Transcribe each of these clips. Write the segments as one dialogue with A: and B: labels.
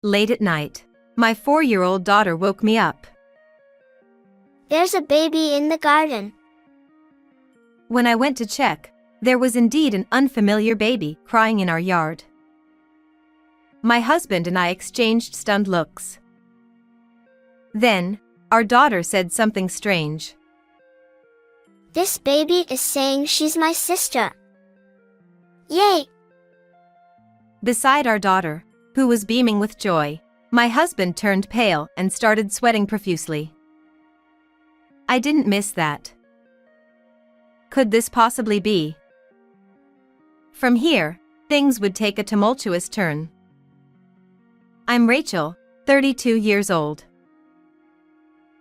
A: Late at night, my 4-year-old daughter woke me up.
B: There's a baby in the garden.
A: When I went to check, there was indeed an unfamiliar baby crying in our yard. My husband and I exchanged stunned looks. Then, our daughter said something strange.
B: This baby is saying she's my sister. Yay!
A: Beside our daughter, who was beaming with joy, my husband turned pale and started sweating profusely. I didn't miss that. Could this possibly be? From here, things would take a tumultuous turn. I'm Rachel, 32 years old.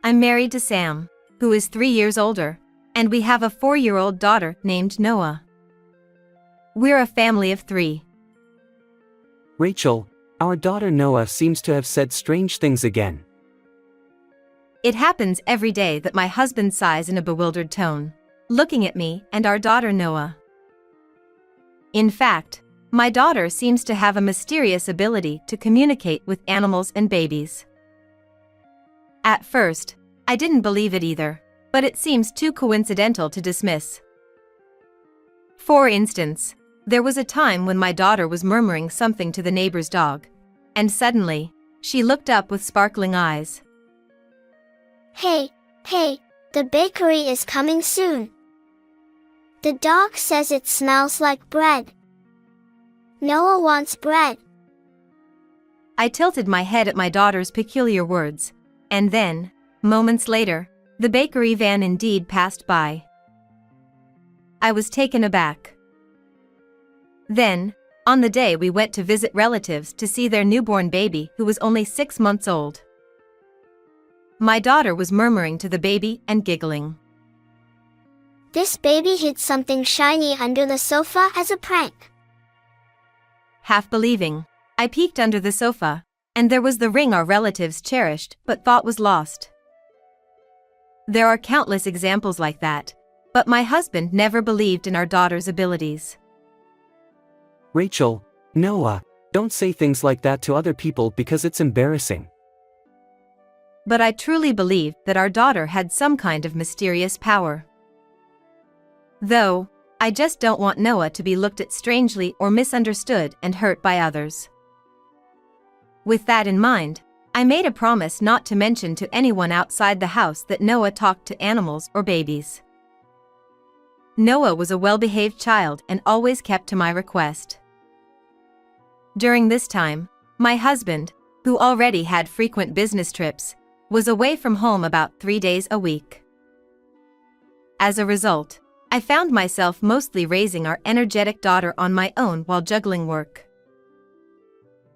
A: I'm married to Sam, who is 3 years older, and we have a 4-year-old daughter named Noah. We're a family of 3.
C: Rachel, our daughter Noah seems to have said strange things again.
A: It happens every day that my husband sighs in a bewildered tone, looking at me and our daughter Noah. In fact, my daughter seems to have a mysterious ability to communicate with animals and babies. At first, I didn't believe it either, but it seems too coincidental to dismiss. For instance, there was a time when my daughter was murmuring something to the neighbor's dog, and suddenly, she looked up with sparkling eyes.
B: Hey, the bakery is coming soon. The dog says it smells like bread. Noah wants bread.
A: I tilted my head at my daughter's peculiar words, and then, moments later, the bakery van indeed passed by. I was taken aback. Then, on the day we went to visit relatives to see their newborn baby who was only 6 months old. My daughter was murmuring to the baby and giggling.
B: This baby hid something shiny under the sofa as a prank.
A: Half believing, I peeked under the sofa, and there was the ring our relatives cherished but thought was lost. There are countless examples like that, but my husband never believed in our daughter's abilities.
C: Rachel, Noah, don't say things like that to other people because it's embarrassing.
A: But I truly believed that our daughter had some kind of mysterious power. Though, I just don't want Noah to be looked at strangely or misunderstood and hurt by others. With that in mind, I made a promise not to mention to anyone outside the house that Noah talked to animals or babies. Noah was a well-behaved child and always kept to my request. During this time, my husband, who already had frequent business trips, was away from home about 3 days a week. As a result, I found myself mostly raising our energetic daughter on my own while juggling work.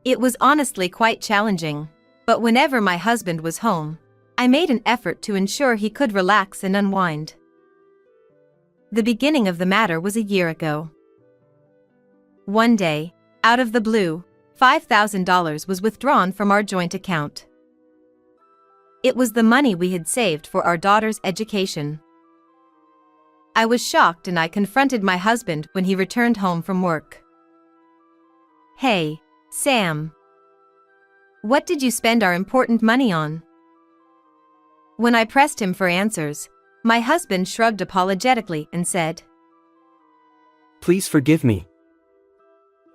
A: It was honestly quite challenging, but whenever my husband was home, I made an effort to ensure he could relax and unwind. The beginning of the matter was a year ago. One day, out of the blue, $5,000 was withdrawn from our joint account. It was the money we had saved for our daughter's education. I was shocked and I confronted my husband when he returned home from work. Hey, Sam. What did you spend our important money on? When I pressed him for answers, my husband shrugged apologetically and said,
C: Please forgive me.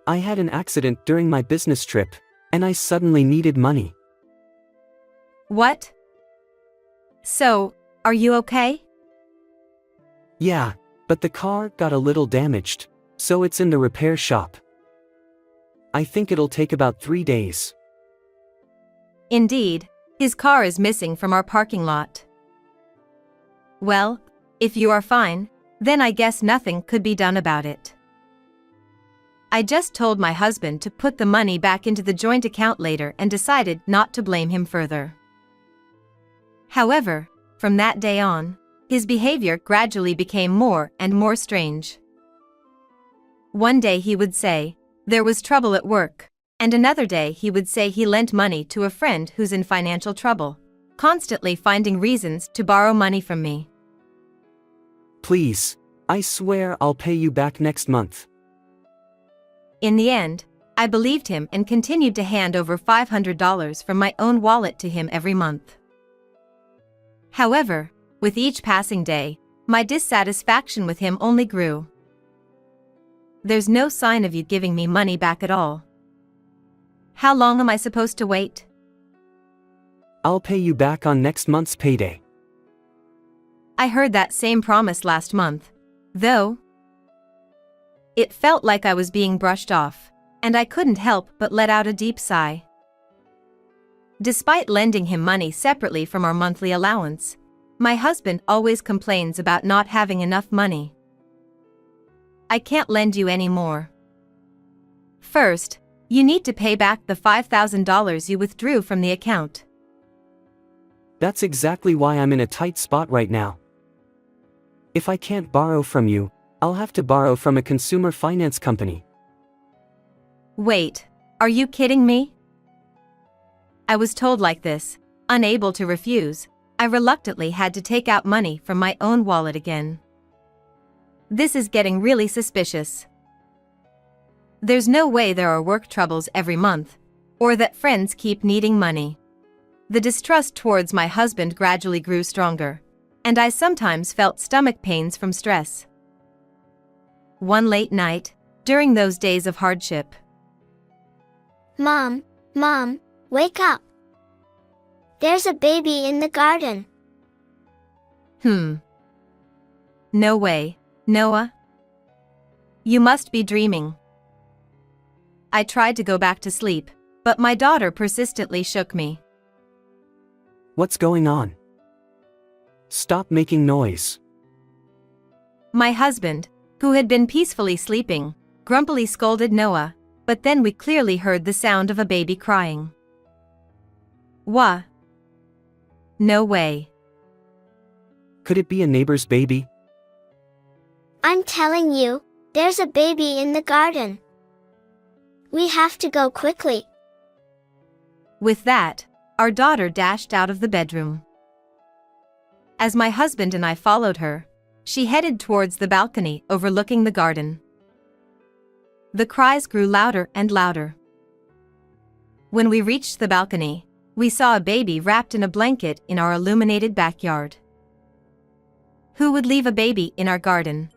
C: I had an accident during my business trip, and I suddenly needed money.
A: What? So, are you okay?
C: Yeah, but the car got a little damaged, so it's in the repair shop. I think it'll take about 3 days.
A: Indeed, his car is missing from our parking lot. Well, if you are fine, then I guess nothing could be done about it. I just told my husband to put the money back into the joint account later and decided not to blame him further. However, from that day on, his behavior gradually became more and more strange. One day he would say, there was trouble at work, and another day he would say he lent money to a friend who's in financial trouble, constantly finding reasons to borrow money from me.
C: Please, I swear I'll pay you back next month.
A: In the end, I believed him and continued to hand over $500 from my own wallet to him every month. However, with each passing day, my dissatisfaction with him only grew. There's no sign of you giving me money back at all. How long am I supposed to wait?
C: I'll pay you back on next month's payday.
A: I heard that same promise last month, though. It felt like I was being brushed off, and I couldn't help but let out a deep sigh. Despite lending him money separately from our monthly allowance, my husband always complains about not having enough money. I can't lend you any more. First, you need to pay back the $5,000 you withdrew from the account.
C: That's exactly why I'm in a tight spot right now. If I can't borrow from you, I'll have to borrow from a consumer finance company.
A: Wait, are you kidding me? I was told like this, unable to refuse. I reluctantly had to take out money from my own wallet again. This is getting really suspicious. There's no way there are work troubles every month, or that friends keep needing money. The distrust towards my husband gradually grew stronger, and I sometimes felt stomach pains from stress. One late night, during those days of hardship.
B: Mom, wake up. There's a baby in the garden.
A: No way, Noah. You must be dreaming. I tried to go back to sleep, but my daughter persistently shook me.
C: What's going on? Stop making noise.
A: My husband, who had been peacefully sleeping, grumpily scolded Noah, but then we clearly heard the sound of a baby crying. Wha? No way.
C: Could it be a neighbor's baby?
B: I'm telling you, there's a baby in the garden. We have to go quickly.
A: With that, our daughter dashed out of the bedroom. As my husband and I followed her, she headed towards the balcony overlooking the garden. The cries grew louder and louder. When we reached the balcony, we saw a baby wrapped in a blanket in our illuminated backyard. Who would leave a baby in our garden?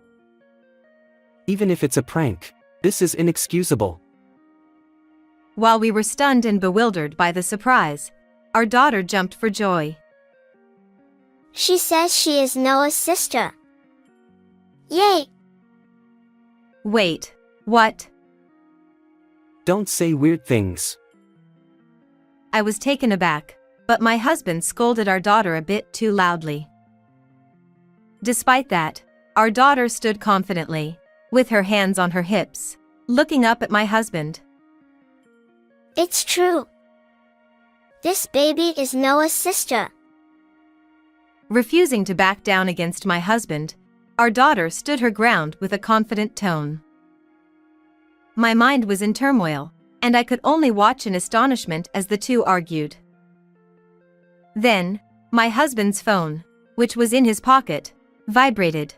C: Even if it's a prank, this is inexcusable.
A: While we were stunned and bewildered by the surprise, our daughter jumped for joy.
B: She says she is Noah's sister. Yay!
A: Wait, what?
C: Don't say weird things.
A: I was taken aback, but my husband scolded our daughter a bit too loudly. Despite that, our daughter stood confidently, with her hands on her hips, looking up at my husband.
B: It's true. This baby is Noah's sister.
A: Refusing to back down against my husband, our daughter stood her ground with a confident tone. My mind was in turmoil, and I could only watch in astonishment as the two argued. Then, my husband's phone, which was in his pocket, vibrated.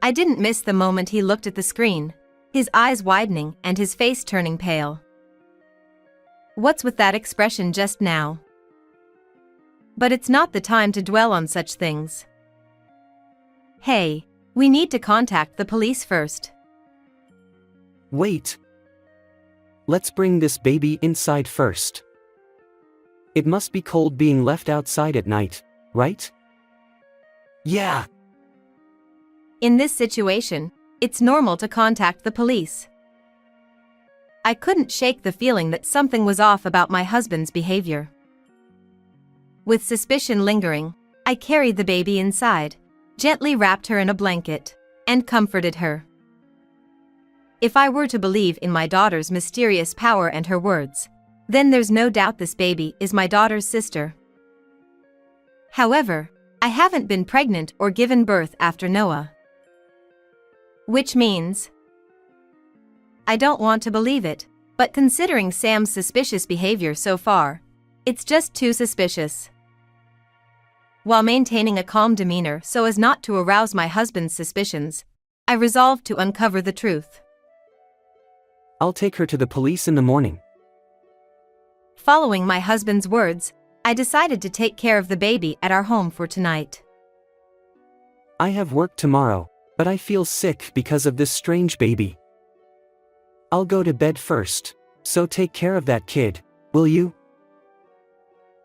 A: I didn't miss the moment he looked at the screen, his eyes widening and his face turning pale. What's with that expression just now? But it's not the time to dwell on such things. Hey, we need to contact the police first.
C: Wait. Let's bring this baby inside first. It must be cold being left outside at night, right? Yeah.
A: In this situation, it's normal to contact the police. I couldn't shake the feeling that something was off about my husband's behavior. With suspicion lingering, I carried the baby inside, gently wrapped her in a blanket, and comforted her. If I were to believe in my daughter's mysterious power and her words, then there's no doubt this baby is my daughter's sister. However, I haven't been pregnant or given birth after Noah. Which means, I don't want to believe it, but considering Sam's suspicious behavior so far, it's just too suspicious. While maintaining a calm demeanor so as not to arouse my husband's suspicions, I resolved to uncover the truth.
C: I'll take her to the police in the morning.
A: Following my husband's words, I decided to take care of the baby at our home for tonight.
C: I have work tomorrow, but I feel sick because of this strange baby. I'll go to bed first, so take care of that kid, will you?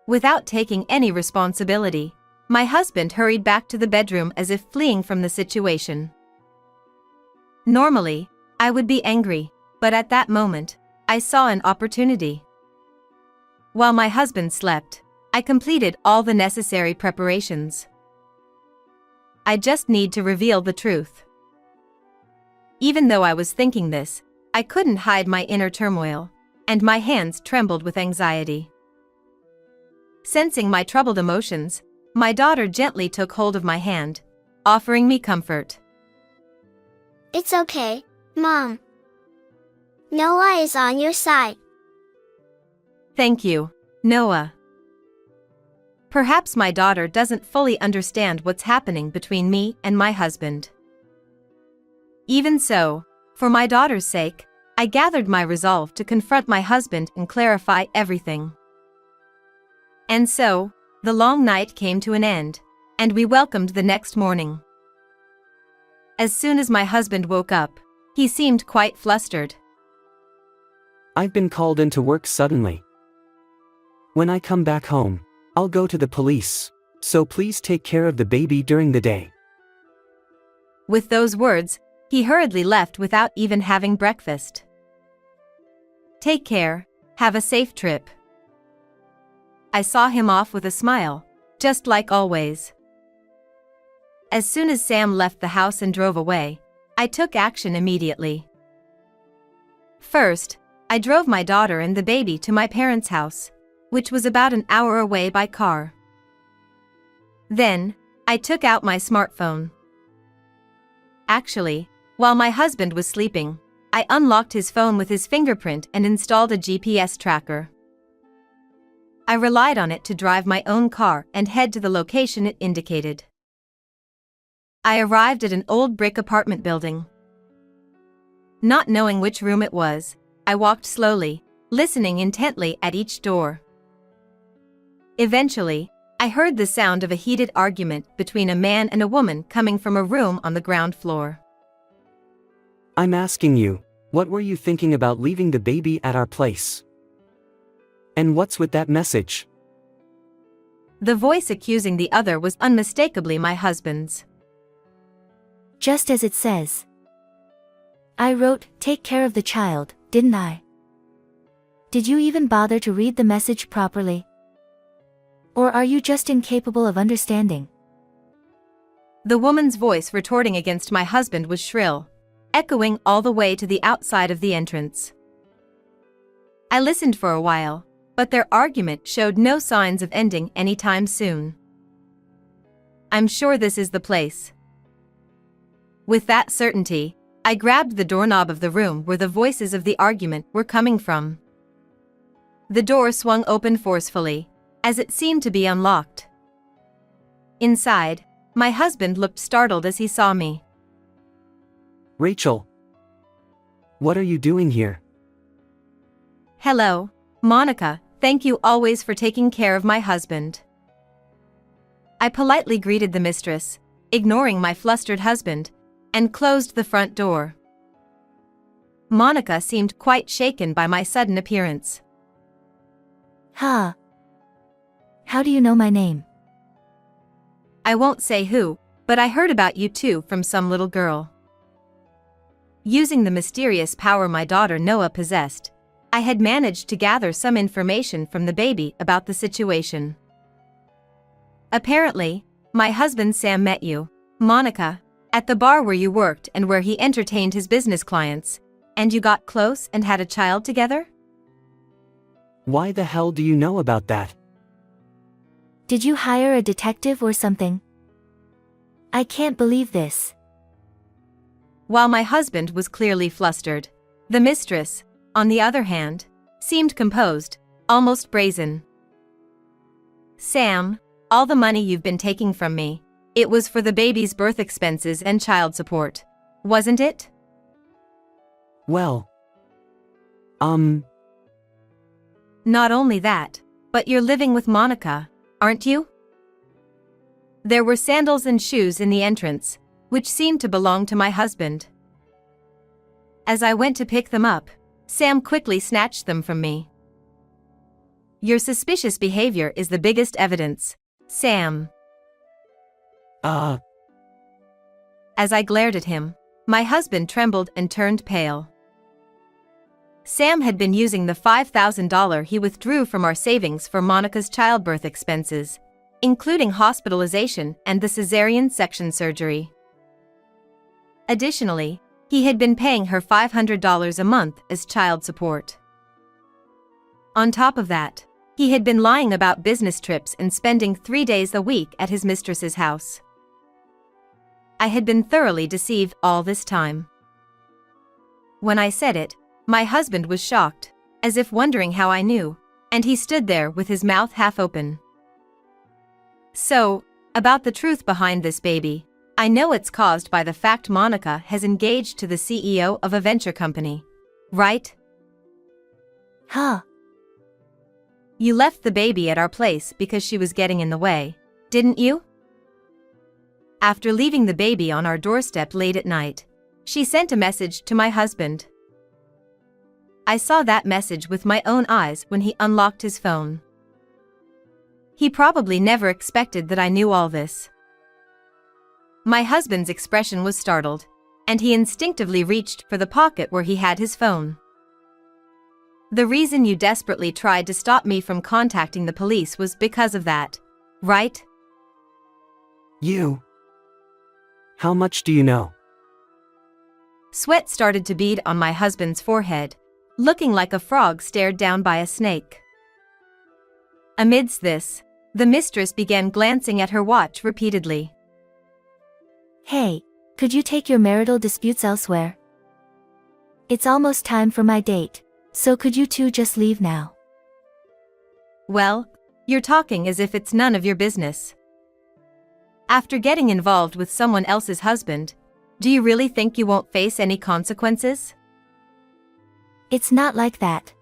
A: Without taking any responsibility, my husband hurried back to the bedroom as if fleeing from the situation. Normally, I would be angry, but at that moment, I saw an opportunity. While my husband slept, I completed all the necessary preparations. I just need to reveal the truth. Even though I was thinking this, I couldn't hide my inner turmoil, and my hands trembled with anxiety. Sensing my troubled emotions, my daughter gently took hold of my hand, offering me comfort.
B: It's okay, Mom. Noah is on your side.
A: Thank you, Noah. Perhaps my daughter doesn't fully understand what's happening between me and my husband. Even so, for my daughter's sake, I gathered my resolve to confront my husband and clarify everything. And so, the long night came to an end, and we welcomed the next morning. As soon as my husband woke up, he seemed quite flustered.
C: I've been called into work suddenly. When I come back home, I'll go to the police, so please take care of the baby during the day.
A: With those words, he hurriedly left without even having breakfast. Take care, have a safe trip. I saw him off with a smile, just like always. As soon as Sam left the house and drove away, I took action immediately. First, I drove my daughter and the baby to my parents' house, which was about an hour away by car. Then, I took out my smartphone. Actually, while my husband was sleeping, I unlocked his phone with his fingerprint and installed a GPS tracker. I relied on it to drive my own car and head to the location it indicated. I arrived at an old brick apartment building. Not knowing which room it was, I walked slowly, listening intently at each door. Eventually, I heard the sound of a heated argument between a man and a woman coming from a room on the ground floor.
C: I'm asking you, what were you thinking about leaving the baby at our place? And what's with that message?
A: The voice accusing the other was unmistakably my husband's.
D: Just as it says. I wrote, "Take care of the child," didn't I? Did you even bother to read the message properly? Or are you just incapable of understanding?
A: The woman's voice retorting against my husband was shrill, echoing all the way to the outside of the entrance. I listened for a while, but their argument showed no signs of ending anytime soon. I'm sure this is the place. With that certainty, I grabbed the doorknob of the room where the voices of the argument were coming from. The door swung open forcefully, as it seemed to be unlocked. Inside, my husband looked startled as he saw me.
C: Rachel, what are you doing here?
A: Hello, Monica, thank you always for taking care of my husband. I politely greeted the mistress, ignoring my flustered husband, and closed the front door. Monica seemed quite shaken by my sudden appearance.
D: How do you know my name?
A: I won't say who, but I heard about you too from some little girl. Using the mysterious power my daughter Noah possessed, I had managed to gather some information from the baby about the situation. Apparently, my husband Sam met you, Monica, at the bar where you worked and where he entertained his business clients, and you got close and had a child together?
C: Why the hell do you know about that?
D: Did you hire a detective or something? I can't believe this.
A: While my husband was clearly flustered, the mistress, on the other hand, seemed composed, almost brazen. Sam, all the money you've been taking from me, it was for the baby's birth expenses and child support, wasn't it?
C: Well,
A: Not only that, but you're living with Monica, aren't you? There were sandals and shoes in the entrance, which seemed to belong to my husband. As I went to pick them up, Sam quickly snatched them from me. Your suspicious behavior is the biggest evidence, Sam. As I glared at him, my husband trembled and turned pale. Sam had been using the $5,000 he withdrew from our savings for Monica's childbirth expenses, including hospitalization and the cesarean section surgery. Additionally, he had been paying her $500 a month as child support. On top of that, he had been lying about business trips and spending 3 days a week at his mistress's house. I had been thoroughly deceived all this time. When I said it, my husband was shocked, as if wondering how I knew, and he stood there with his mouth half open. So, about the truth behind this baby, I know it's caused by the fact Monica has engaged to the CEO of a venture company, right?
D: Huh.
A: You left the baby at our place because she was getting in the way, didn't you? After leaving the baby on our doorstep late at night, she sent a message to my husband. I saw that message with my own eyes when he unlocked his phone. He probably never expected that I knew all this. My husband's expression was startled, and he instinctively reached for the pocket where he had his phone. The reason you desperately tried to stop me from contacting the police was because of that, right?
C: You. How much do you know?
A: Sweat started to bead on my husband's forehead, looking like a frog stared down by a snake. Amidst this, the mistress began glancing at her watch repeatedly.
D: Hey, could you take your marital disputes elsewhere? It's almost time for my date, so could you two just leave now?
A: Well, you're talking as if it's none of your business. After getting involved with someone else's husband, do you really think you won't face any consequences?
D: It's not like that.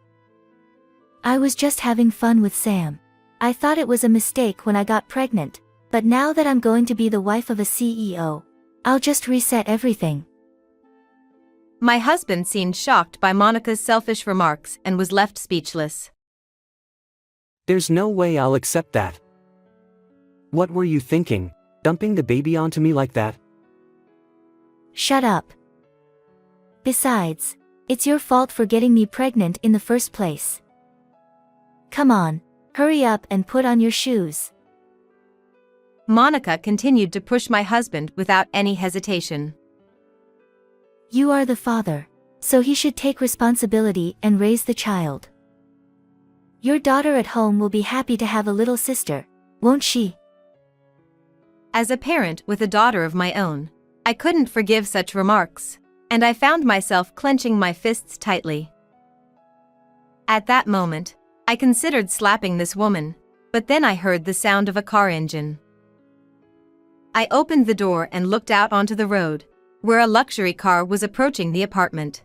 D: I was just having fun with Sam. I thought it was a mistake when I got pregnant, but now that I'm going to be the wife of a CEO, I'll just reset everything.
A: My husband seemed shocked by Monica's selfish remarks and was left speechless.
C: There's no way I'll accept that. What were you thinking, dumping the baby onto me like that?
D: Shut up. Besides, it's your fault for getting me pregnant in the first place. Come on, hurry up and put on your shoes.
A: Monica continued to push my husband without any hesitation.
D: You are the father, so he should take responsibility and raise the child. Your daughter at home will be happy to have a little sister, won't she?
A: As a parent with a daughter of my own, I couldn't forgive such remarks, and I found myself clenching my fists tightly. At that moment, I considered slapping this woman, but then I heard the sound of a car engine. I opened the door and looked out onto the road, where a luxury car was approaching the apartment.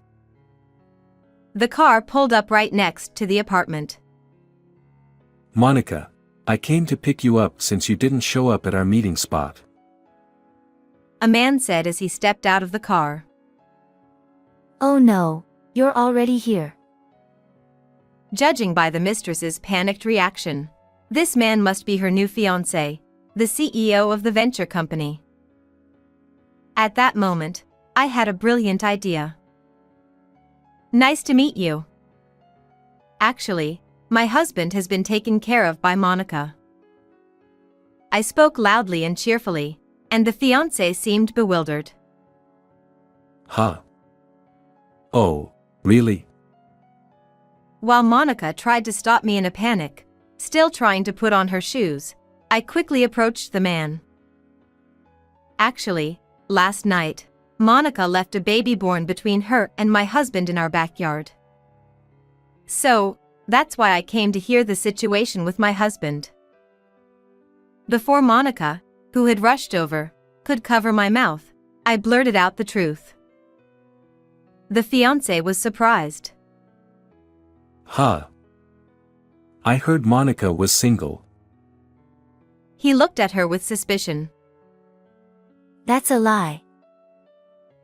A: The car pulled up right next to the apartment.
E: Monica, I came to pick you up since you didn't show up at our meeting spot.
A: A man said as he stepped out of the car.
D: Oh no, you're already here.
A: Judging by the mistress's panicked reaction, this man must be her new fiancé, the CEO of the venture company. At that moment, I had a brilliant idea. Nice to meet you. Actually, my husband has been taken care of by Monica. I spoke loudly and cheerfully, and the fiancé seemed bewildered.
E: Huh? Oh, really?
A: While Monica tried to stop me in a panic, still trying to put on her shoes, I quickly approached the man. Actually, last night, Monica left a baby born between her and my husband in our backyard. So, that's why I came to hear the situation with my husband. Before Monica, who had rushed over, could cover my mouth, I blurted out the truth. The fiancé was surprised.
E: Huh. I heard Monica was single.
A: He looked at her with suspicion.
D: That's a lie.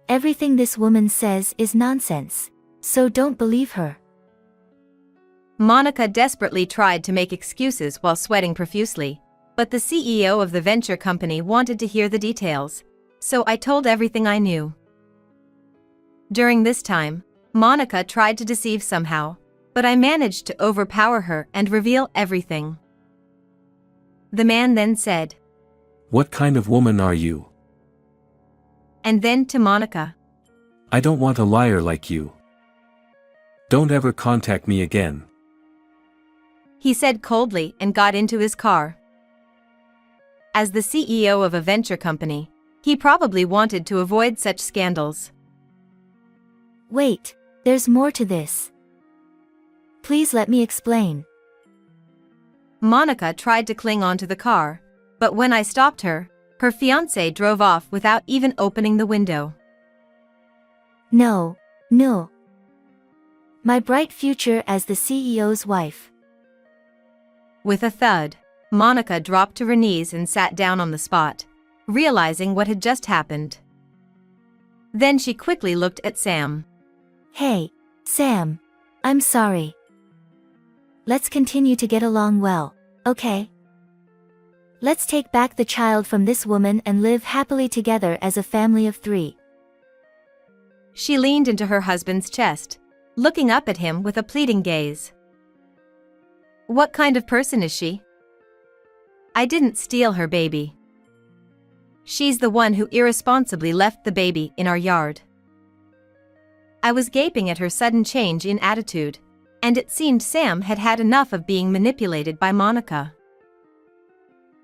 D: Everything this woman says is nonsense, so don't believe her.
A: Monica desperately tried to make excuses while sweating profusely, but the CEO of the venture company wanted to hear the details, so I told everything I knew. During this time, Monica tried to deceive somehow, but I managed to overpower her and reveal everything. The man then said,
E: What kind of woman are you?
A: and then to Monica,
E: I don't want a liar like you. Don't ever contact me again.
A: he said coldly and got into his car. As the CEO of a venture company, he probably wanted to avoid such scandals.
D: Wait, there's more to this. Please let me explain.
A: Monica tried to cling onto the car, but when I stopped her, her fiancé drove off without even opening the window.
D: No. My bright future as the CEO's wife.
A: With a thud, Monica dropped to her knees and sat down on the spot, realizing what had just happened. Then she quickly looked at Sam.
D: Hey, Sam. I'm sorry. Let's continue to get along well, okay? Let's take back the child from this woman and live happily together as a family of 3.
A: She leaned into her husband's chest, looking up at him with a pleading gaze. What kind of person is she? I didn't steal her baby. She's the one who irresponsibly left the baby in our yard. I was gaping at her sudden change in attitude, and it seemed Sam had had enough of being manipulated by Monica.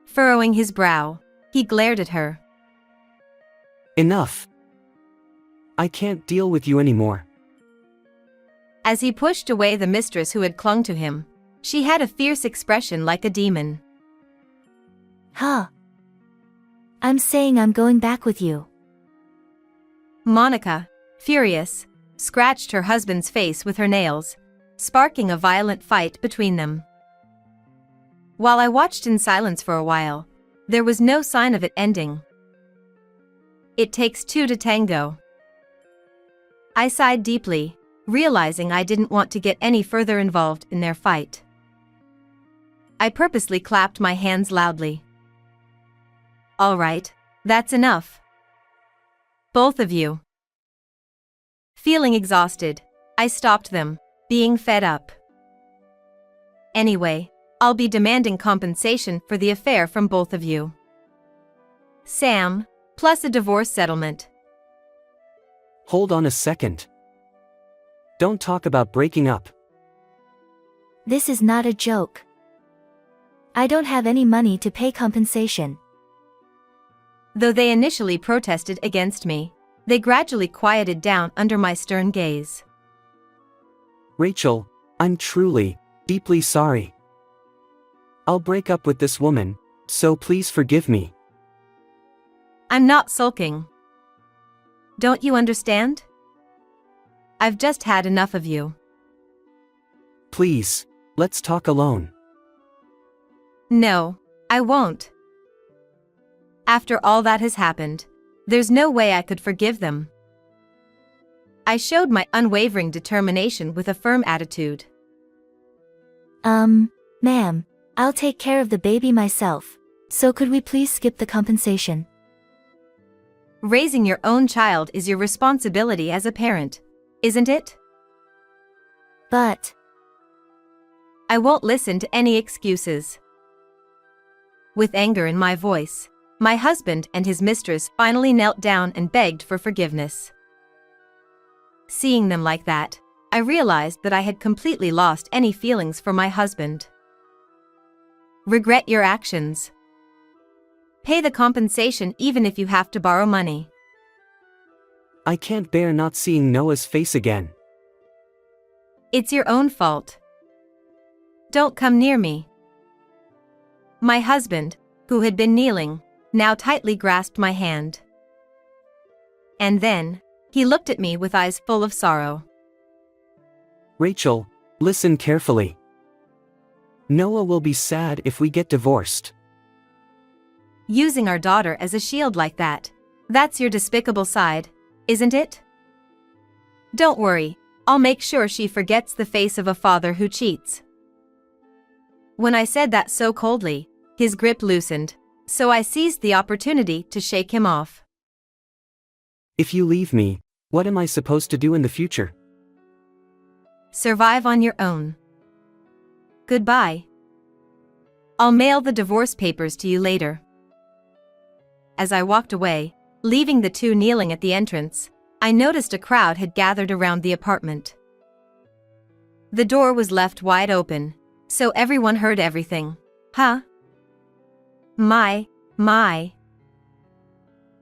A: Furrowing his brow, he glared at her.
C: Enough. I can't deal with you anymore.
A: As he pushed away the mistress who had clung to him, she had a fierce expression like a demon.
D: Huh. I'm saying I'm going back with you.
A: Monica, furious, scratched her husband's face with her nails, sparking a violent fight between them. While I watched in silence for a while, there was no sign of it ending. It takes 2 to tango. I sighed deeply, realizing I didn't want to get any further involved in their fight. I purposely clapped my hands loudly. All right, that's enough. Both of you. Feeling exhausted, I stopped them, being fed up. Anyway, I'll be demanding compensation for the affair from both of you. Sam, plus a divorce settlement.
C: Hold on a second. Don't talk about breaking up.
D: This is not a joke. I don't have any money to pay compensation.
A: Though they initially protested against me, they gradually quieted down under my stern gaze.
C: Rachel, I'm truly, deeply sorry. I'll break up with this woman, so please forgive me.
A: I'm not sulking. Don't you understand? I've just had enough of you.
C: Please, let's talk alone.
A: No, I won't. After all that has happened, there's no way I could forgive them. I showed my unwavering determination with a firm attitude.
D: Ma'am, I'll take care of the baby myself, so could we please skip the compensation?
A: Raising your own child is your responsibility as a parent, isn't it?
D: But
A: I won't listen to any excuses. With anger in my voice, my husband and his mistress finally knelt down and begged for forgiveness. Seeing them like that, I realized that I had completely lost any feelings for my husband. Regret your actions. Pay the compensation even if you have to borrow money.
C: I can't bear not seeing Noah's face again.
A: It's your own fault. Don't come near me. My husband, who had been kneeling, now tightly grasped my hand. And then, he looked at me with eyes full of sorrow.
C: Rachel, Listen carefully. Noah will be sad if we get divorced.
A: Using our daughter as a shield like that. That's your despicable side, isn't it? Don't worry, I'll make sure she forgets the face of a father who cheats. When I said that so coldly, his grip loosened, so I seized the opportunity to shake him off.
C: If you leave me, what am I supposed to do in the future?
A: Survive on your own. Goodbye. I'll mail the divorce papers to you later. As I walked away, leaving the two kneeling at the entrance, I noticed a crowd had gathered around the apartment. The door was left wide open, so everyone heard everything. Huh? My.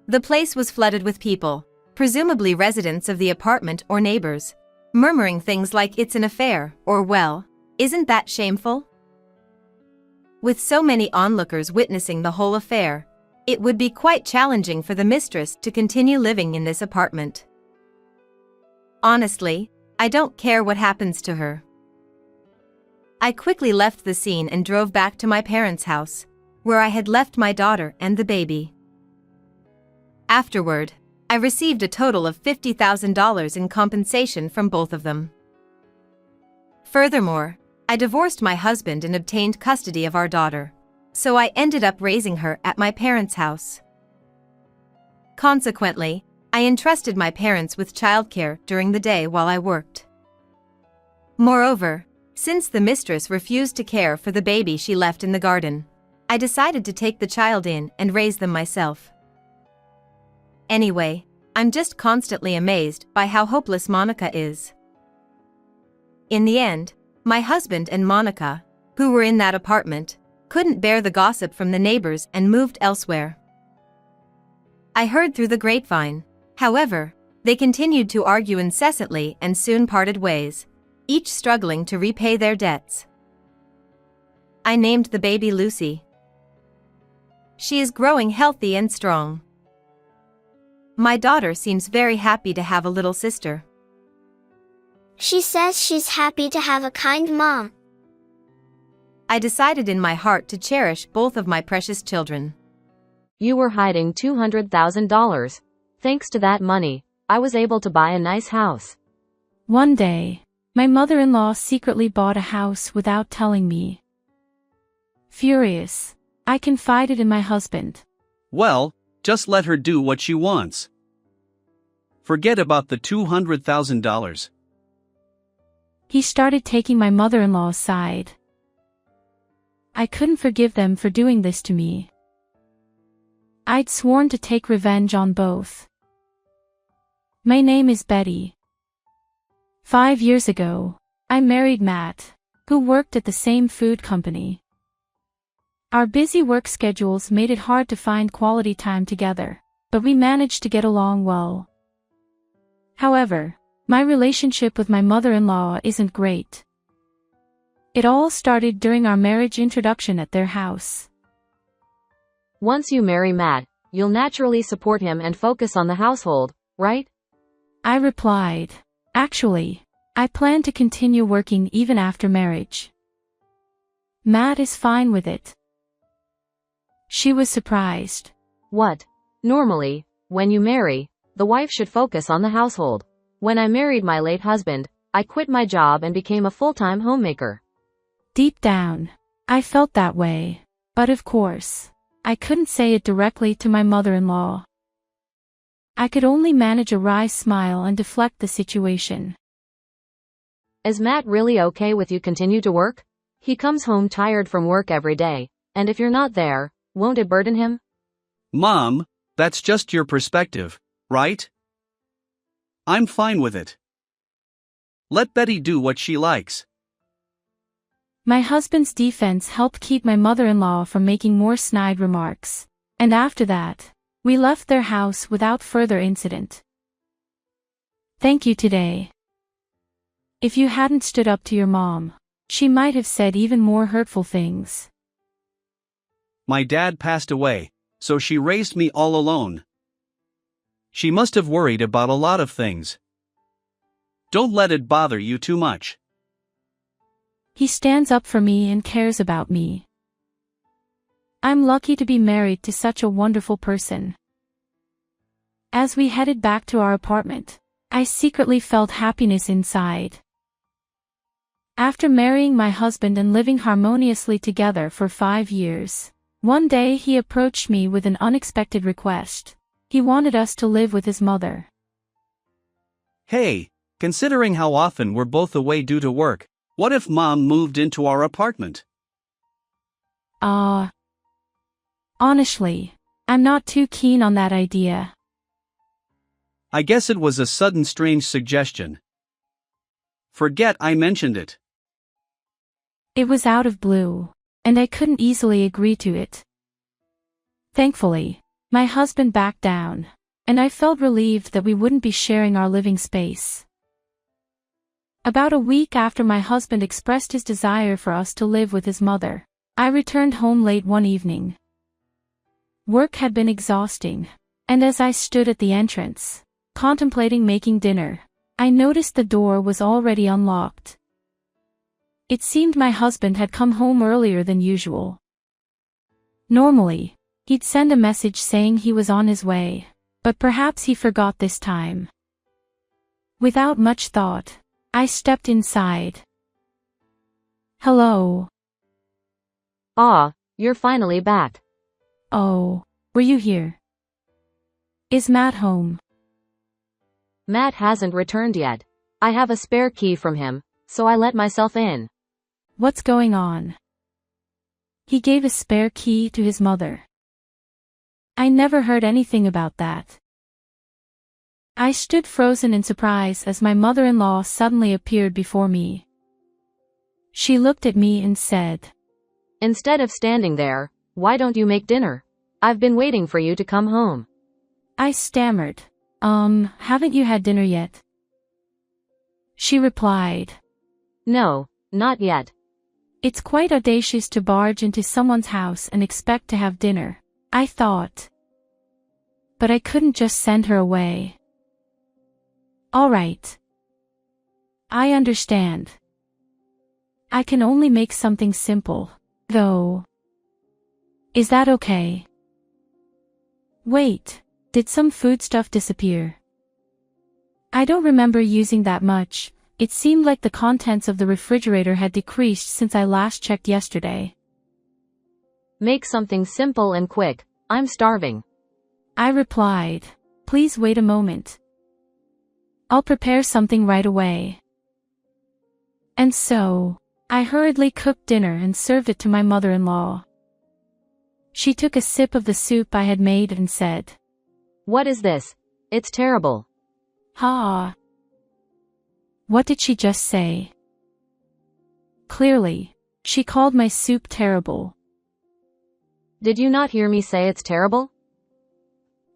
A: The place was flooded with people, presumably residents of the apartment or neighbors, murmuring things like it's an affair or, well, isn't that shameful? With so many onlookers witnessing the whole affair, it would be quite challenging for the mistress to continue living in this apartment. Honestly, I don't care what happens to her. I quickly left the scene and drove back to my parents' house, where I had left my daughter and the baby. Afterward, I received a total of $50,000 in compensation from both of them. Furthermore, I divorced my husband and obtained custody of our daughter, so I ended up raising her at my parents' house. Consequently, I entrusted my parents with childcare during the day while I worked. Moreover, since the mistress refused to care for the baby she left in the garden, I decided to take the child in and raise them myself. Anyway, I'm just constantly amazed by how hopeless Monica is. In the end, my husband and Monica, who were in that apartment, couldn't bear the gossip from the neighbors and moved elsewhere. I heard through the grapevine, however, they continued to argue incessantly and soon parted ways, each struggling to repay their debts. I named the baby Lucy. She is growing healthy and strong. My daughter seems very happy to have a little sister.
B: She says she's happy to have a kind mom.
A: I decided in my heart to cherish both of my precious children.
F: You were hiding $200,000. Thanks to that money, I was able to buy a nice house.
G: One day, my mother-in-law secretly bought a house without telling me. Furious, I confided in my husband.
H: Well, just let her do what she wants. Forget about the $200,000.
G: He started taking my mother-in-law's side. I couldn't forgive them for doing this to me. I'd sworn to take revenge on both. My name is Betty. 5 years ago, I married Matt, who worked at the same food company. Our busy work schedules made it hard to find quality time together, but we managed to get along well. However, my relationship with my mother-in-law isn't great. It all started during our marriage introduction at their house.
F: Once you marry Matt, you'll naturally support him and focus on the household, right?
G: I replied, actually, I plan to continue working even after marriage. Matt is fine with it. She was surprised.
F: What? Normally, when you marry, the wife should focus on the household. When I married my late husband, I quit my job and became a full-time homemaker.
G: Deep down, I felt that way, but of course, I couldn't say it directly to my mother-in-law. I could only manage a wry smile and deflect the situation.
F: Is Matt really okay with you continue to work? He comes home tired from work every day, and if you're not there, won't it burden him?
H: Mom, that's just your perspective, right? I'm fine with it. Let Betty do what she likes.
G: My husband's defense helped keep my mother-in-law from making more snide remarks, and after that, we left their house without further incident. Thank you today. If you hadn't stood up to your mom, she might have said even more hurtful things.
H: My dad passed away, so she raised me all alone. She must have worried about a lot of things. Don't let it bother you too much.
G: He stands up for me and cares about me. I'm lucky to be married to such a wonderful person. As we headed back to our apartment, I secretly felt happiness inside. After marrying my husband and living harmoniously together for 5 years, one day he approached me with an unexpected request. He wanted us to live with his mother.
H: Hey, considering how often we're both away due to work, what if Mom moved into our apartment?
G: Honestly, I'm not too keen on that idea.
H: I guess it was a sudden strange suggestion. Forget I mentioned it.
G: It was out of blue, and I couldn't easily agree to it. Thankfully, my husband backed down, and I felt relieved that we wouldn't be sharing our living space. About a week after my husband expressed his desire for us to live with his mother, I returned home late one evening. Work had been exhausting, and as I stood at the entrance, contemplating making dinner, I noticed the door was already unlocked. It seemed my husband had come home earlier than usual. Normally, he'd send a message saying he was on his way, but perhaps he forgot this time. Without much thought, I stepped inside. Hello.
F: You're finally back.
G: Oh, were you here? Is Matt home?
F: Matt hasn't returned yet. I have a spare key from him, so I let myself in.
G: What's going on? He gave a spare key to his mother. I never heard anything about that. I stood frozen in surprise as my mother-in-law suddenly appeared before me. She looked at me and said,
F: Instead of standing there, why don't you make dinner? I've been waiting for you to come home.
G: I stammered, haven't you had dinner yet? She replied,
F: No, not yet.
G: It's quite audacious to barge into someone's house and expect to have dinner, I thought. But I couldn't just send her away. All right. I understand. I can only make something simple, though. Is that okay? Wait, did some foodstuff disappear? I don't remember using that much. It seemed like the contents of the refrigerator had decreased since I last checked yesterday.
F: Make something simple and quick. I'm starving.
G: I replied, Please wait a moment. I'll prepare something right away. And so, I hurriedly cooked dinner and served it to my mother-in-law. She took a sip of the soup I had made and said,
F: What is this? It's terrible.
G: Ha! What did she just say? Clearly, she called my soup terrible.
F: Did you not hear me say it's terrible?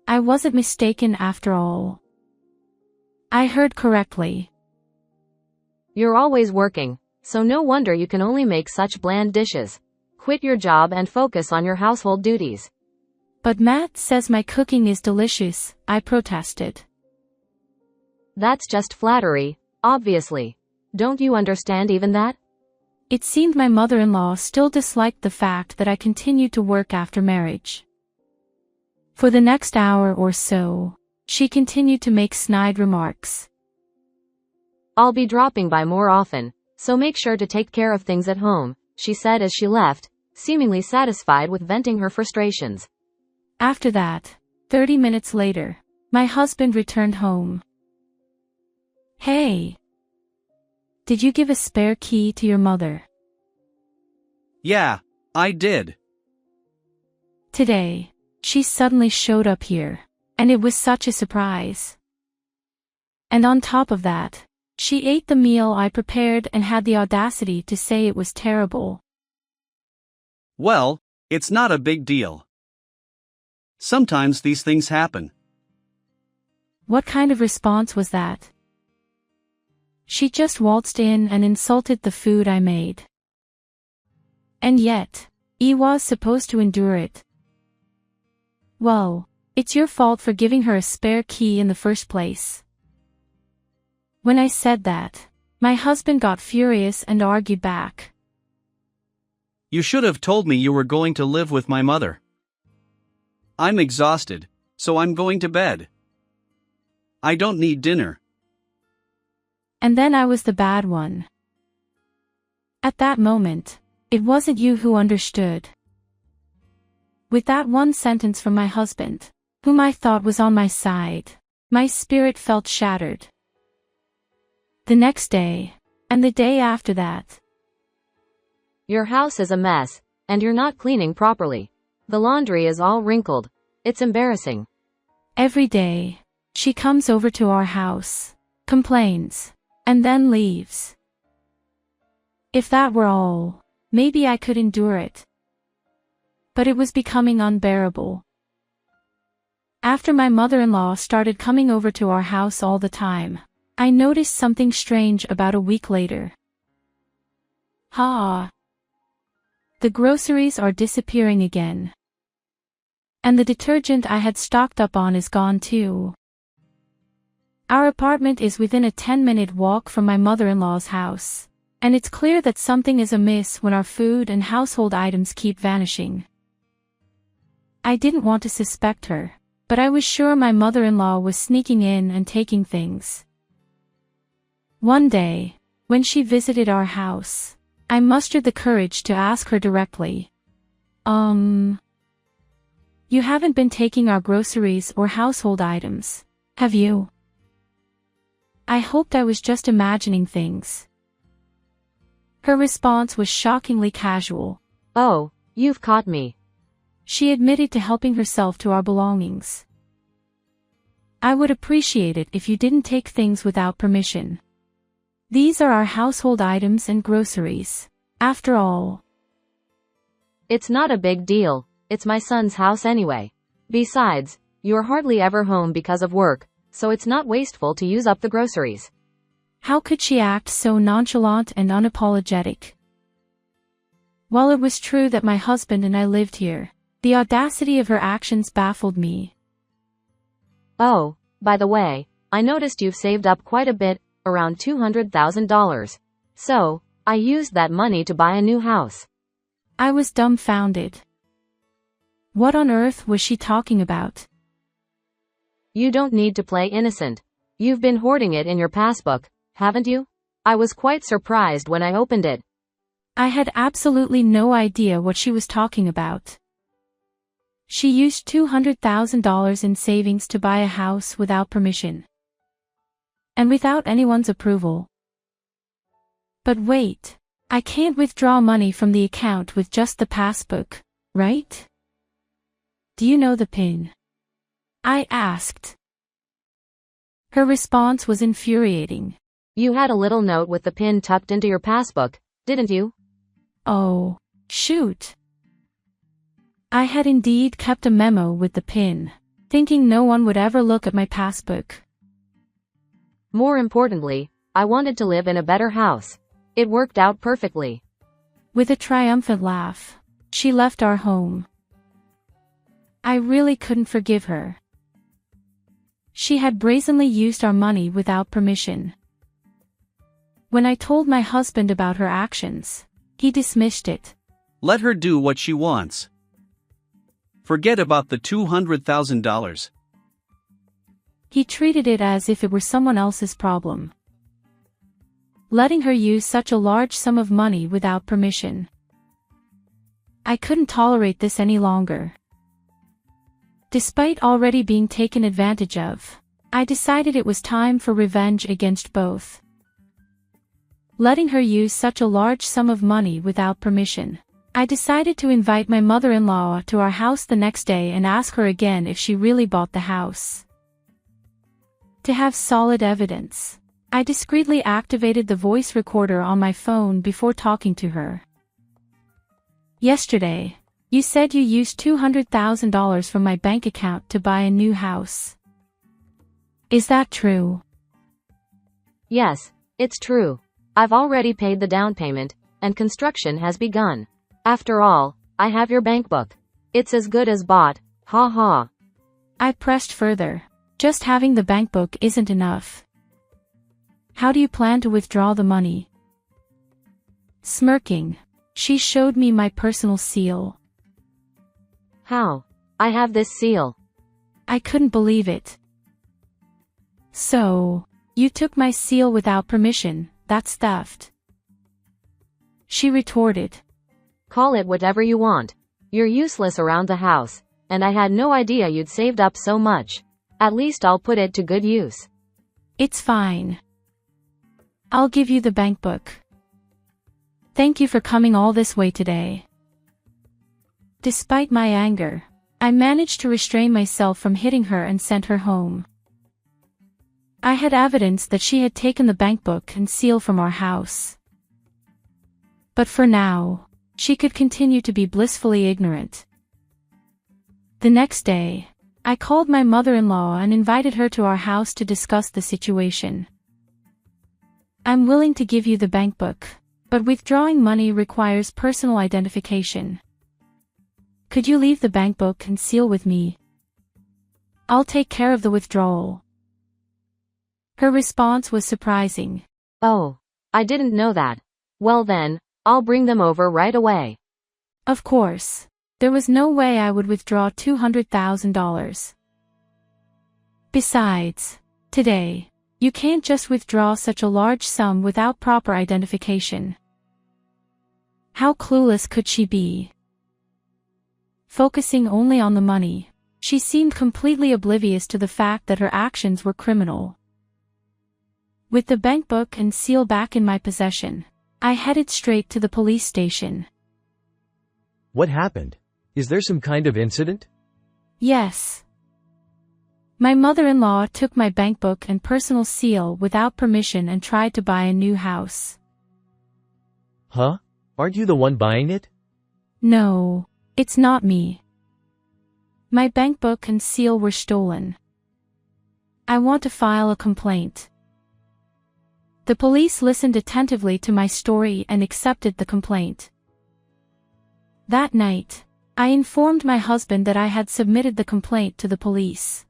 G: I wasn't mistaken after all. I heard correctly.
F: You're always working, so no wonder you can only make such bland dishes. Quit your job and focus on your household duties.
G: But Matt says my cooking is delicious, I protested.
F: That's just flattery, obviously. Don't you understand even that?
G: It seemed my mother-in-law still disliked the fact that I continued to work after marriage. For the next hour or so, she continued to make snide remarks.
F: I'll be dropping by more often, so make sure to take care of things at home, she said as she left, seemingly satisfied with venting her frustrations.
G: After that, 30 minutes later, my husband returned home. Hey! Did you give a spare key to your mother?
H: Yeah, I did.
G: Today, she suddenly showed up here, and it was such a surprise. And on top of that, she ate the meal I prepared and had the audacity to say it was terrible.
H: Well, it's not a big deal. Sometimes these things happen.
G: What kind of response was that? She just waltzed in and insulted the food I made. And yet, I was supposed to endure it. Well, it's your fault for giving her a spare key in the first place. When I said that, my husband got furious and argued back.
H: You should have told me you were going to live with my mother. I'm exhausted, so I'm going to bed. I don't need dinner.
G: And then I was the bad one. At that moment, it wasn't you who understood. With that one sentence from my husband, whom I thought was on my side, my spirit felt shattered. The next day, and the day after that.
F: Your house is a mess, and you're not cleaning properly. The laundry is all wrinkled. It's embarrassing.
G: Every day, she comes over to our house, complains, and then leaves. If that were all, maybe I could endure it. But it was becoming unbearable. After my mother-in-law started coming over to our house all the time, I noticed something strange about a week later. The groceries are disappearing again. And the detergent I had stocked up on is gone too. Our apartment is within a 10-minute walk from my mother-in-law's house, and it's clear that something is amiss when our food and household items keep vanishing. I didn't want to suspect her, but I was sure my mother-in-law was sneaking in and taking things. One day, when she visited our house, I mustered the courage to ask her directly. You haven't been taking our groceries or household items, have you? I hoped I was just imagining things. Her response was shockingly casual.
F: Oh, you've caught me.
G: She admitted to helping herself to our belongings. I would appreciate it if you didn't take things without permission. These are our household items and groceries, after all.
F: It's not a big deal, it's my son's house anyway. Besides, you're hardly ever home because of work, so it's not wasteful to use up the groceries.
G: How could she act so nonchalant and unapologetic? While it was true that my husband and I lived here, the audacity of her actions baffled me.
F: Oh, by the way, I noticed you've saved up quite a bit, around $200,000. So, I used that money to buy a new house.
G: I was dumbfounded. What on earth was she talking about?
F: You don't need to play innocent. You've been hoarding it in your passbook, haven't you? I was quite surprised when I opened it.
G: I had absolutely no idea what she was talking about. She used $200,000 in savings to buy a house without permission. And without anyone's approval. But wait, I can't withdraw money from the account with just the passbook, right? Do you know the PIN? I asked. Her response was infuriating.
F: You had a little note with the PIN tucked into your passbook, didn't you?
G: Oh, shoot. I had indeed kept a memo with the PIN, thinking no one would ever look at my passbook.
F: More importantly, I wanted to live in a better house. It worked out perfectly.
G: With a triumphant laugh, she left our home. I really couldn't forgive her. She had brazenly used our money without permission. When I told my husband about her actions, he dismissed it.
H: Let her do what she wants. Forget about the $200,000.
G: He treated it as if it were someone else's problem. Letting her use such a large sum of money without permission. I couldn't tolerate this any longer. Despite already being taken advantage of, I decided it was time for revenge against both. Letting her use such a large sum of money without permission, I decided to invite my mother-in-law to our house the next day and ask her again if she really bought the house. To have solid evidence, I discreetly activated the voice recorder on my phone before talking to her. Yesterday, you said you used $200,000 from my bank account to buy a new house. Is that true?
F: Yes, it's true. I've already paid the down payment, and construction has begun. After all, I have your bank book. It's as good as bought, ha ha.
G: I pressed further. Just having the bank book isn't enough. How do you plan to withdraw the money? Smirking, She showed me my personal seal.
F: How? I have this seal.
G: I couldn't believe it. So, you took my seal without permission, that's theft. She retorted.
F: Call it whatever you want. You're useless around the house, and I had no idea you'd saved up so much. At least I'll put it to good use.
G: It's fine. I'll give you the bank book. Thank you for coming all this way today. Despite my anger, I managed to restrain myself from hitting her and sent her home. I had evidence that she had taken the bank book and seal from our house. But for now, she could continue to be blissfully ignorant. The next day, I called my mother-in-law and invited her to our house to discuss the situation. I'm willing to give you the bank book, but withdrawing money requires personal identification. Could you leave the bank book and seal with me? I'll take care of the withdrawal. Her response was surprising.
F: Oh, I didn't know that. Well then, I'll bring them over right away.
G: Of course, there was no way I would withdraw $200,000. Besides, today, you can't just withdraw such a large sum without proper identification. How clueless could she be? Focusing only on the money, she seemed completely oblivious to the fact that her actions were criminal. With the bank book and seal back in my possession, I headed straight to the police station.
I: What happened? Is there some kind of incident?
G: Yes. My mother-in-law took my bank book and personal seal without permission and tried to buy a new house.
I: Huh? Aren't you the one buying it?
G: No, it's not me. My bank book and seal were stolen. I want to file a complaint. The police listened attentively to my story and accepted the complaint. That night, I informed my husband that I had submitted the complaint to the police.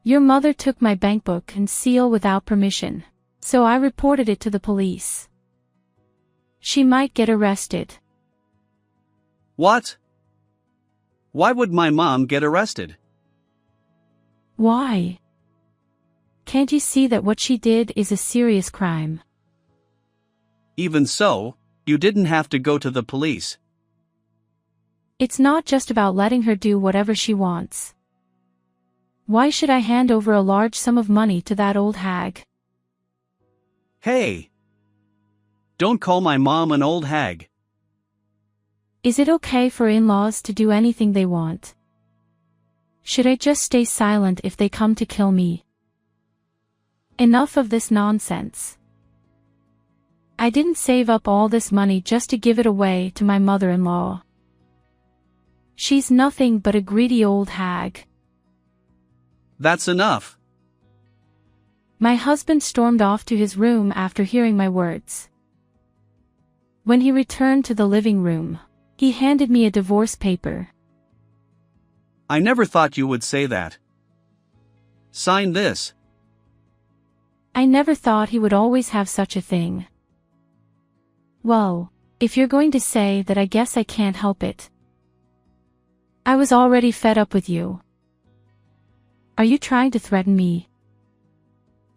G: Your mother took my bank book and seal without permission, so I reported it to the police. She might get arrested.
H: What? Why would my mom get arrested?
G: Why? Can't you see that what she did is a serious crime?
H: Even so, you didn't have to go to the police.
G: It's not just about letting her do whatever she wants. Why should I hand over a large sum of money to that old hag?
H: Hey! Don't call my mom an old hag.
G: Is it okay for in-laws to do anything they want? Should I just stay silent if they come to kill me? Enough of this nonsense. I didn't save up all this money just to give it away to my mother-in-law. She's nothing but a greedy old hag.
H: That's enough.
G: My husband stormed off to his room after hearing my words. When he returned to the living room, he handed me a divorce paper.
H: I never thought you would say that. Sign this.
G: I never thought he would always have such a thing. Well, if you're going to say that, I guess I can't help it. I was already fed up with you. Are you trying to threaten me?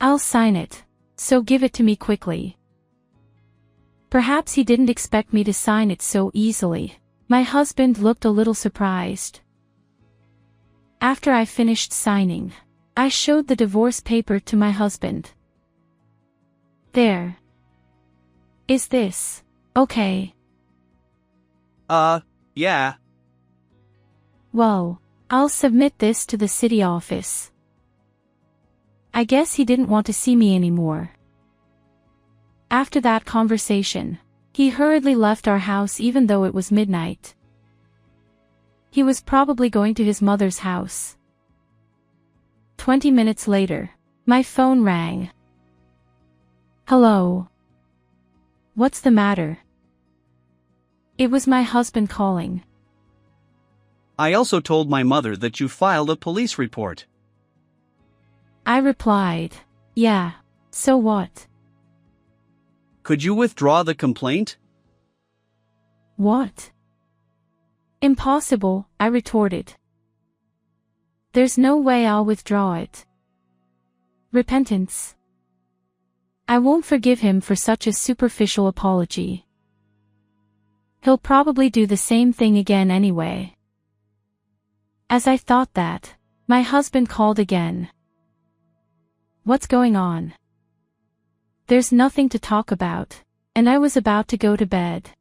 G: I'll sign it, so give it to me quickly. Perhaps he didn't expect me to sign it so easily. My husband looked a little surprised. After I finished signing, I showed the divorce paper to my husband. There. Is this okay?
H: Yeah.
G: Well, I'll submit this to the city office. I guess he didn't want to see me anymore. After that conversation, he hurriedly left our house even though it was midnight. He was probably going to his mother's house. 20 minutes later, my phone rang. Hello. What's the matter? It was my husband calling.
H: I also told my mother that you filed a police report.
G: I replied, yeah, so what?
H: Could you withdraw the complaint?
G: What? Impossible, I retorted. There's no way I'll withdraw it. Repentance. I won't forgive him for such a superficial apology. He'll probably do the same thing again anyway. As I thought that, my husband called again. What's going on? There's nothing to talk about, and I was about to go to bed.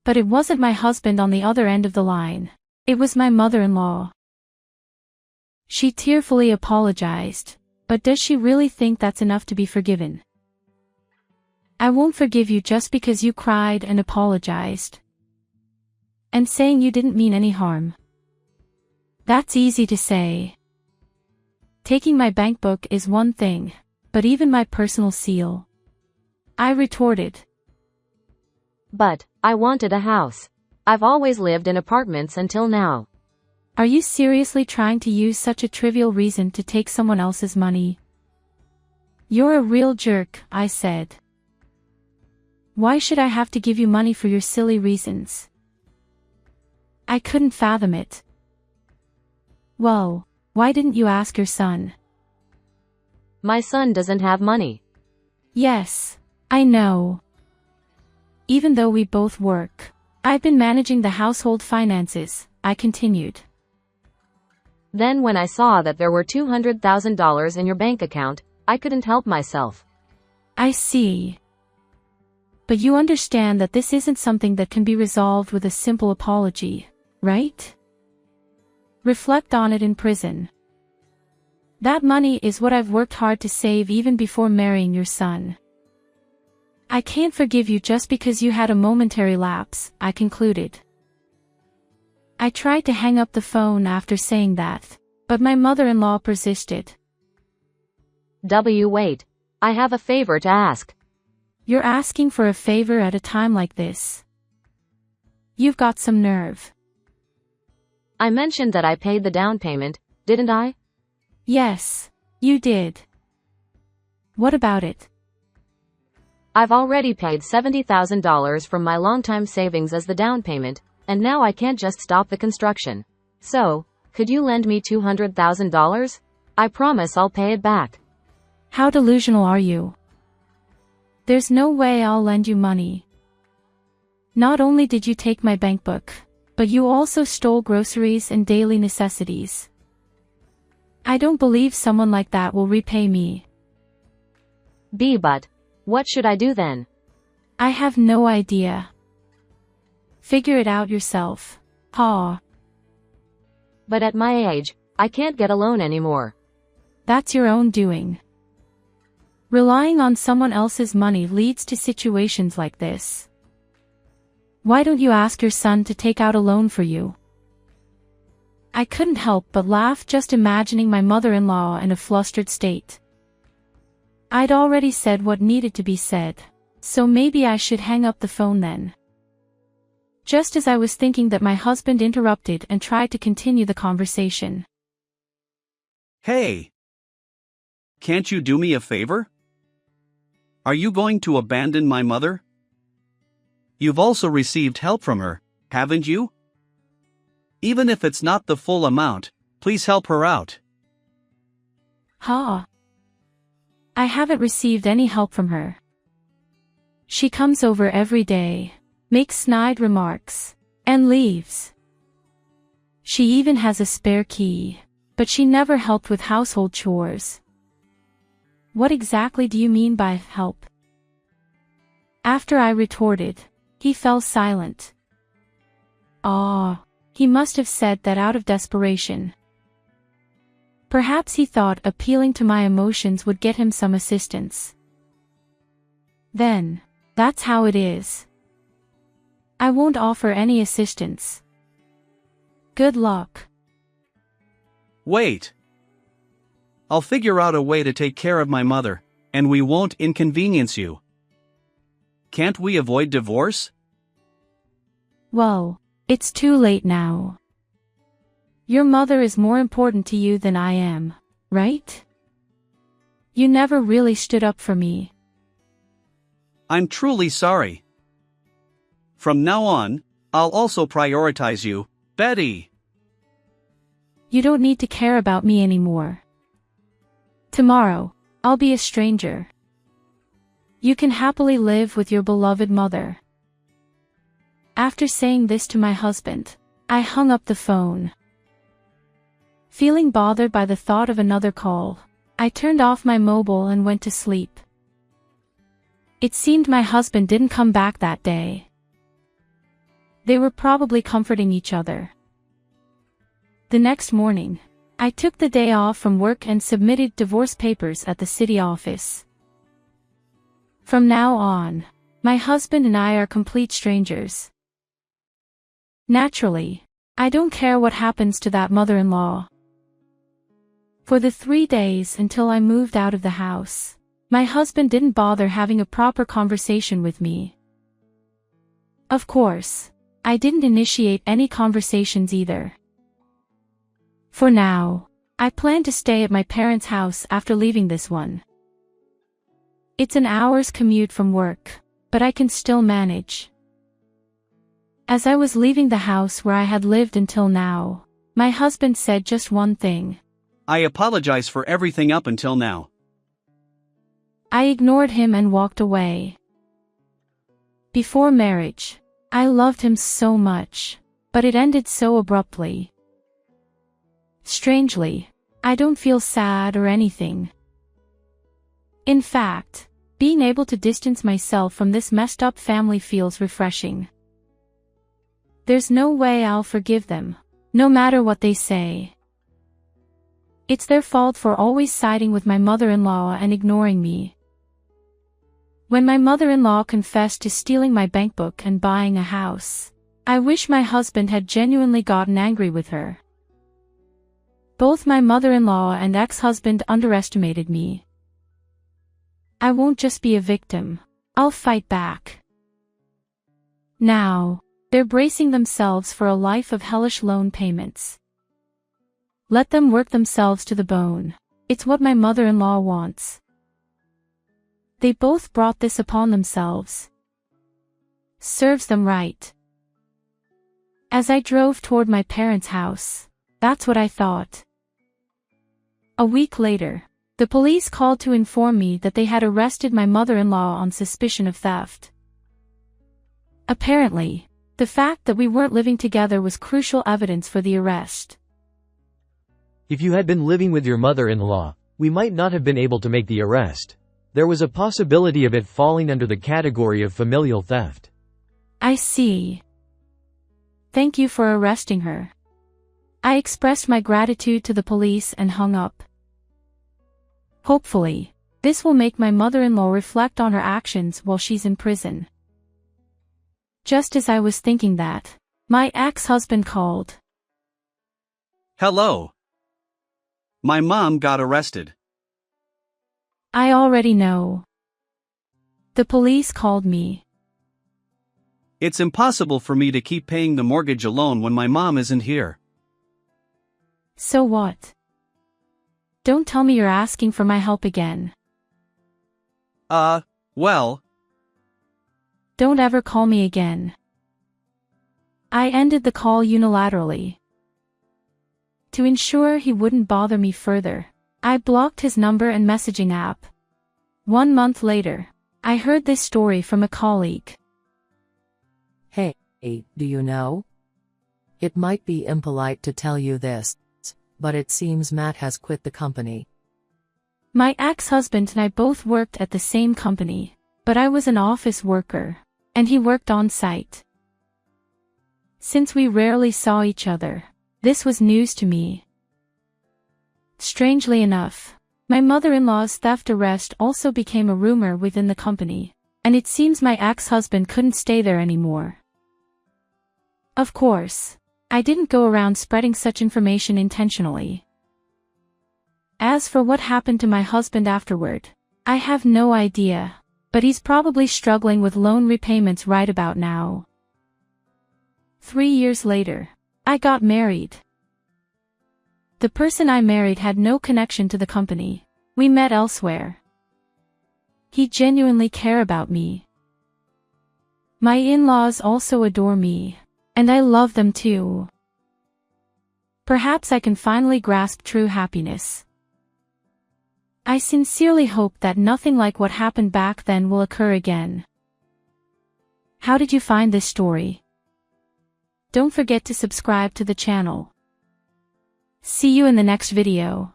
G: But it wasn't my husband on the other end of the line. It was my mother-in-law. She tearfully apologized, but does she really think that's enough to be forgiven? I won't forgive you just because you cried and apologized. And saying you didn't mean any harm. That's easy to say. Taking my bank book is one thing, but even my personal seal. I retorted.
F: But, I wanted a house. I've always lived in apartments until now.
G: Are you seriously trying to use such a trivial reason to take someone else's money? You're a real jerk, I said. Why should I have to give you money for your silly reasons? I couldn't fathom it. Well, why didn't you ask your son?
F: My son doesn't have money.
G: Yes, I know. Even though we both work, I've been managing the household finances, I continued.
F: Then when I saw that there were $200,000 in your bank account, I couldn't help myself.
G: I see. But you understand that this isn't something that can be resolved with a simple apology, right? Reflect on it in prison. That money is what I've worked hard to save even before marrying your son. I can't forgive you just because you had a momentary lapse, I concluded. I tried to hang up the phone after saying that, but my mother-in-law persisted.
F: Wait. I have a favor to ask.
G: You're asking for a favor at a time like this. You've got some nerve.
F: I mentioned that I paid the down payment, didn't I?
G: Yes, you did. What about it?
F: I've already paid $70,000 from my longtime savings as the down payment, and now I can't just stop the construction. So, could you lend me $200,000? I promise I'll pay it back.
G: How delusional are you? There's no way I'll lend you money. Not only did you take my bank book, but you also stole groceries and daily necessities. I don't believe someone like that will repay me.
F: But what should I do then?
G: I have no idea. Figure it out yourself. Ha.
F: But at my age, I can't get a loan anymore.
G: That's your own doing. Relying on someone else's money leads to situations like this. Why don't you ask your son to take out a loan for you? I couldn't help but laugh just imagining my mother-in-law in a flustered state. I'd already said what needed to be said, so maybe I should hang up the phone then. Just as I was thinking that, my husband interrupted and tried to continue the conversation.
H: Hey! Can't you do me a favor? Are you going to abandon my mother? You've also received help from her, haven't you? Even if it's not the full amount, please help her out.
G: Ha! I haven't received any help from her. She comes over every day, makes snide remarks, and leaves. She even has a spare key, but she never helped with household chores. What exactly do you mean by help? After I retorted, he fell silent. He must have said that out of desperation. Perhaps he thought appealing to my emotions would get him some assistance. Then, that's how it is. I won't offer any assistance. Good luck.
H: Wait. I'll figure out a way to take care of my mother, and we won't inconvenience you. Can't we avoid divorce?
G: Well, it's too late now. Your mother is more important to you than I am, right? You never really stood up for me.
H: I'm truly sorry. From now on, I'll also prioritize you, Betty.
G: You don't need to care about me anymore. Tomorrow, I'll be a stranger. You can happily live with your beloved mother. After saying this to my husband, I hung up the phone. Feeling bothered by the thought of another call, I turned off my mobile and went to sleep. It seemed my husband didn't come back that day. They were probably comforting each other. The next morning, I took the day off from work and submitted divorce papers at the city office. From now on, my husband and I are complete strangers. Naturally, I don't care what happens to that mother-in-law. For the 3 days until I moved out of the house, my husband didn't bother having a proper conversation with me. Of course, I didn't initiate any conversations either. For now, I plan to stay at my parents' house after leaving this one. It's an hour's commute from work, but I can still manage. As I was leaving the house where I had lived until now, my husband said just one thing.
H: I apologize for everything up until now.
G: I ignored him and walked away. Before marriage, I loved him so much, but it ended so abruptly. Strangely, I don't feel sad or anything. In fact, being able to distance myself from this messed up family feels refreshing. There's no way I'll forgive them, no matter what they say. It's their fault for always siding with my mother-in-law and ignoring me. When my mother-in-law confessed to stealing my bankbook and buying a house, I wish my husband had genuinely gotten angry with her. Both my mother-in-law and ex-husband underestimated me. I won't just be a victim, I'll fight back. Now, they're bracing themselves for a life of hellish loan payments. Let them work themselves to the bone. It's what my mother-in-law wants. They both brought this upon themselves. Serves them right. As I drove toward my parents' house, that's what I thought. A week later, the police called to inform me that they had arrested my mother-in-law on suspicion of theft. Apparently, the fact that we weren't living together was crucial evidence for the arrest.
I: If you had been living with your mother-in-law, we might not have been able to make the arrest. There was a possibility of it falling under the category of familial theft.
G: I see. Thank you for arresting her. I expressed my gratitude to the police and hung up. Hopefully, this will make my mother-in-law reflect on her actions while she's in prison. Just as I was thinking that, my ex-husband called.
H: Hello. My mom got arrested.
G: I already know. The police called me.
H: It's impossible for me to keep paying the mortgage alone when my mom isn't here.
G: So what? Don't tell me you're asking for my help again.
H: Well.
G: Don't ever call me again. I ended the call unilaterally. To ensure he wouldn't bother me further, I blocked his number and messaging app. 1 month later, I heard this story from a colleague.
J: Hey, do you know? It might be impolite to tell you this, but it seems Matt has quit the company.
G: My ex-husband and I both worked at the same company, but I was an office worker, and he worked on site. Since we rarely saw each other, this was news to me. Strangely enough, my mother-in-law's theft arrest also became a rumor within the company, and it seems my ex-husband couldn't stay there anymore. Of course, I didn't go around spreading such information intentionally. As for what happened to my husband afterward, I have no idea, but he's probably struggling with loan repayments right about now. 3 years later, I got married. The person I married had no connection to the company. We met elsewhere. He genuinely cared about me. My in-laws also adore me. And I love them too. Perhaps I can finally grasp true happiness. I sincerely hope that nothing like what happened back then will occur again. How did you find this story? Don't forget to subscribe to the channel. See you in the next video.